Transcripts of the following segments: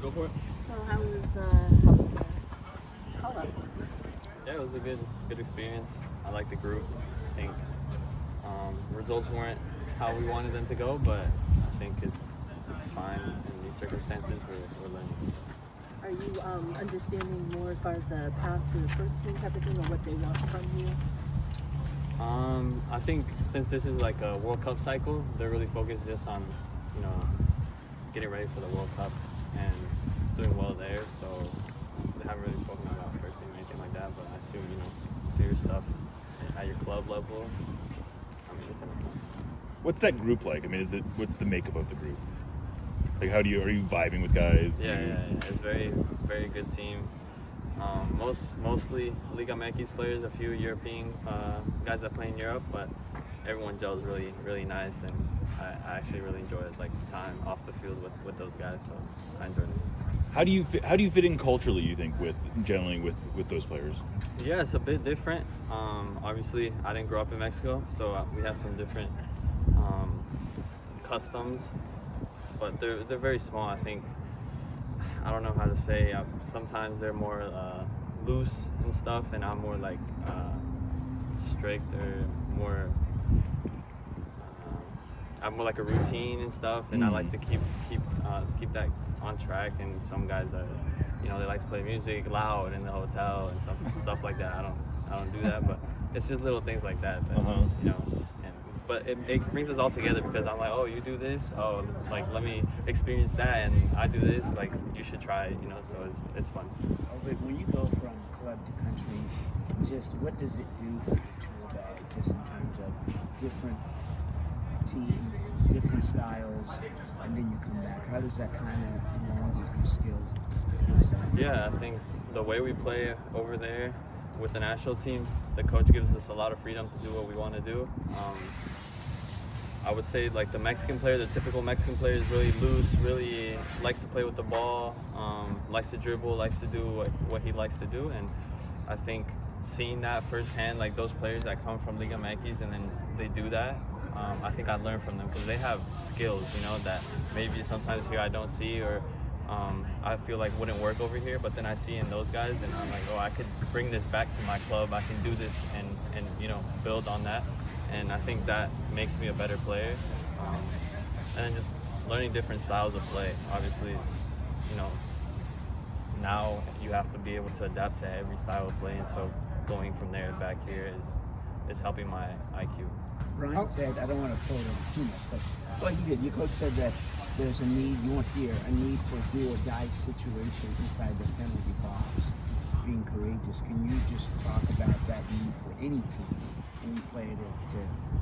Go for it. So how was the call-up? Yeah, it was a good experience. I like the group. I think results weren't how we wanted them to go, but I think it's fine in these circumstances. We're learning. Are you understanding more as far as the path to the first team type of thing, or what they want from you? I think since this is like a World Cup cycle, they're really focused just on, getting ready for the World Cup and doing well there. So they haven't really spoken about first team or anything like that. But I assume, do your stuff at your club level. I mean, it's kind of fun. What's that group like? I mean, what's the makeup of the group? Like, are you vibing with guys? Yeah. It's very, very good team. Mostly Liga MX players, a few European guys that play in Europe, but everyone gels really, really nice, and I actually really enjoyed the time off the field with those guys, so I enjoyed it. How do you fit in culturally, you think, with those players? Yeah, it's a bit different. Obviously, I didn't grow up in Mexico, so we have some different customs, but they're very small. I think, I don't know how to say, sometimes they're more loose and stuff, and I'm more strict, or more I'm more like a routine and stuff, and I like to keep that on track. And some guys are, they like to play music loud in the hotel and stuff like that. I don't do that, but it's just little things like that but it brings us all together, because I'm like, oh, you do this, oh, let me experience that, and I do this, you should try it, so it's fun. Obed, when you go from club to country, just what does it do for your tour bag, just in terms of different teams, different styles, and then you come back? How does that kind of elongate your skill set? Yeah, I think the way we play over there with the national team, the coach gives us a lot of freedom to do what we want to do. I would say the typical Mexican player is really loose, really likes to play with the ball, likes to dribble, likes to do what he likes to do. And I think seeing that firsthand, those players that come from Liga MX and then they do that, I think I learned from them, because they have skills, that maybe sometimes here I don't see, or I feel wouldn't work over here, but then I see in those guys, and I'm like, oh, I could bring this back to my club. I can do this and build on that. And I think that makes me a better player. And then just learning different styles of play. Obviously, now you have to be able to adapt to every style of play, and so going from there back here is helping my IQ. Brian said, I don't want to quote him too much, but what he did, your coach said that there's a need, you won't hear, a need for do or die situation inside the penalty box, being courageous. Can you just talk about that need for any team, any player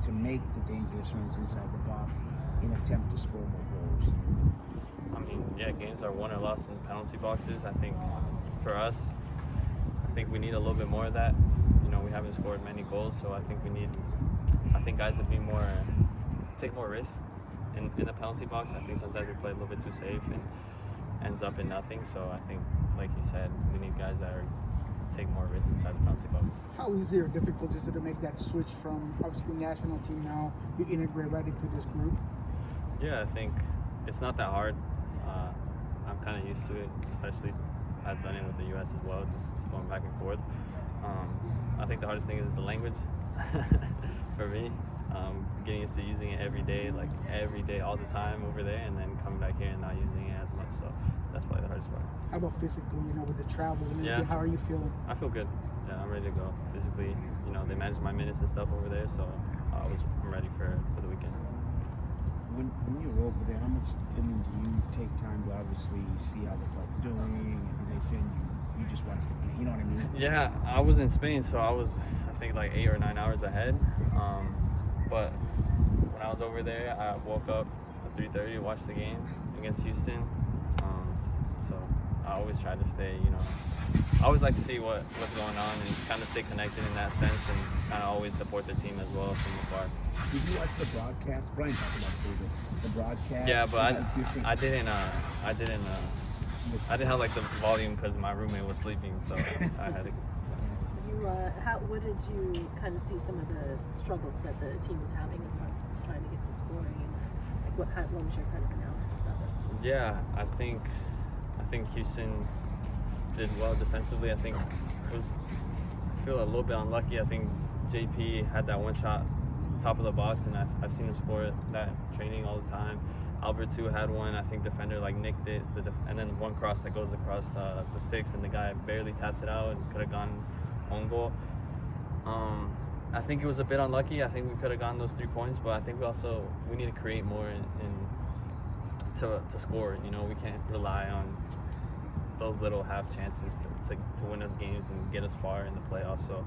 to make the dangerous runs inside the box in attempt to score more goals? I mean, yeah, games are won or lost in penalty boxes. I think for us, we need a little bit more of that. We haven't scored many goals, so I think guys would take more risks in the penalty box. I think sometimes we play a little bit too safe and ends up in nothing. So I think, like you said, we need guys that take more risks inside the penalty box. How easy or difficult is it to make that switch from obviously national team now, you integrate right into this group? Yeah, I think it's not that hard. I'm kind of used to it, especially I've done it with the U.S. as well, just going back and forth. I think the hardest thing is the language for me. Getting used to using it every day, all the time over there, and then coming back here and not using it as much. So that's probably the hardest part. How about physically, with the travel and everything, Yeah. how are you feeling? I feel good. Yeah, I'm ready to go physically. They manage my minutes and stuff over there, so I'm ready for the weekend. When you're over there, how much do you take time to obviously see how the club's doing, and they send you just watch the game, you know what I mean? Yeah, I was in Spain, so I was, 8 or 9 hours ahead. But when I was over there, I woke up at 3:30 to watch the game against Houston. So I always try to stay, I always like to see what's going on and kind of stay connected in that sense, and kind of always support the team as well from afar. Did you watch the broadcast? Brian talked about the broadcast. Yeah, but I didn't have the volume because my roommate was sleeping, so I had to. What did you kind of see some of the struggles that the team was having as far as trying to get the scoring, and what was your kind of analysis of it? Yeah, I think think Houston did well defensively. I think it was, I feel a little bit unlucky. I think JP had that one shot top of the box, and I've seen him score that training all the time. Albert too had one. I think defender like nicked it, and then one cross that goes across the six, and the guy barely taps it out and could have gone on goal. I think it was a bit unlucky. I think we could have gotten those 3 points, but I think we need to create more to score. You know, we can't rely on those little half chances to win us games and get us far in the playoffs. So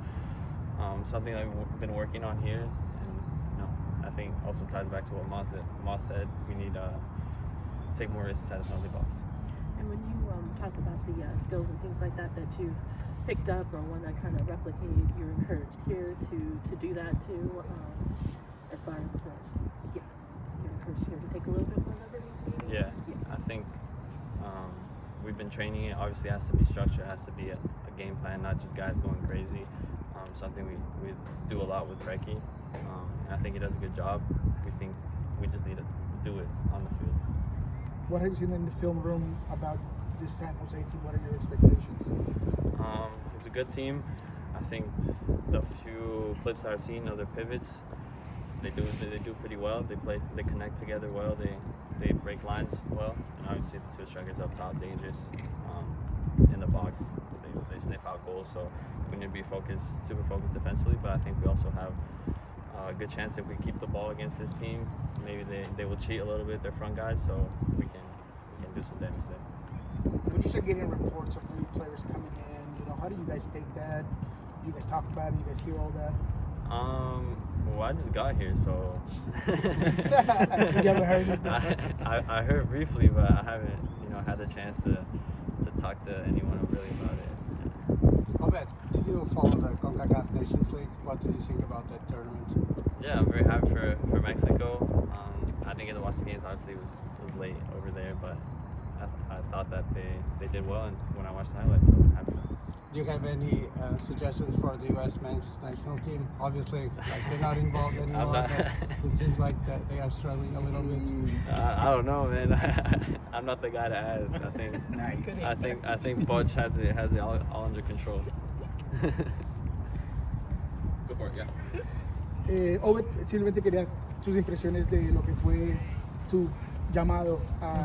something that we've been working on here, and you know, I think also ties back to what Moss said. We need to take more risks inside the penalty box. And when you talk about the skills and things like that you've picked up or want to kind of replicate, you're encouraged here to do that too. As far as you're encouraged here to take a little bit more liberties. Yeah, I think we've been training it. Obviously, it has to be structured. It has to be a game plan, not just guys going crazy. Something we do a lot with Brecky, and I think he does a good job. We think we just need to do it on the field. What have you seen in the film room about this San Jose team? What are your expectations? It's a good team. I think the few clips I've seen of their pivots, they do pretty well. They connect together well. They break lines well, and obviously the two strikers up top, dangerous in the box. They sniff out goals, so we need to be super focused defensively. But I think we also have a good chance if we keep the ball against this team. Maybe they will cheat a little bit, their front guys, so we can do some damage there. When you start getting reports of new players coming in, you know, how do you guys take that? Do you guys talk about it? Do you guys hear all that? Well, I just got here, so You haven't heard anything? I heard briefly, but I haven't, had the chance to talk to anyone really about it. Obed, did you follow the CONCACAF Nations League? What do you think about that tournament? Yeah, I'm very happy for Mexico. I didn't get to watch the games. Obviously, it was late over there, but I thought that they did well, and when I watched the highlights, so I'm happy. Do you have any suggestions for the U.S. men's national team? Obviously, they're not involved anymore, but it seems like that they are struggling a little bit. I don't know, man. I'm not the guy to ask. I think Nice. I think Butch has it all under control. Go for it, yeah. Obed, simplemente quería sus impresiones de lo que fue tu llamado a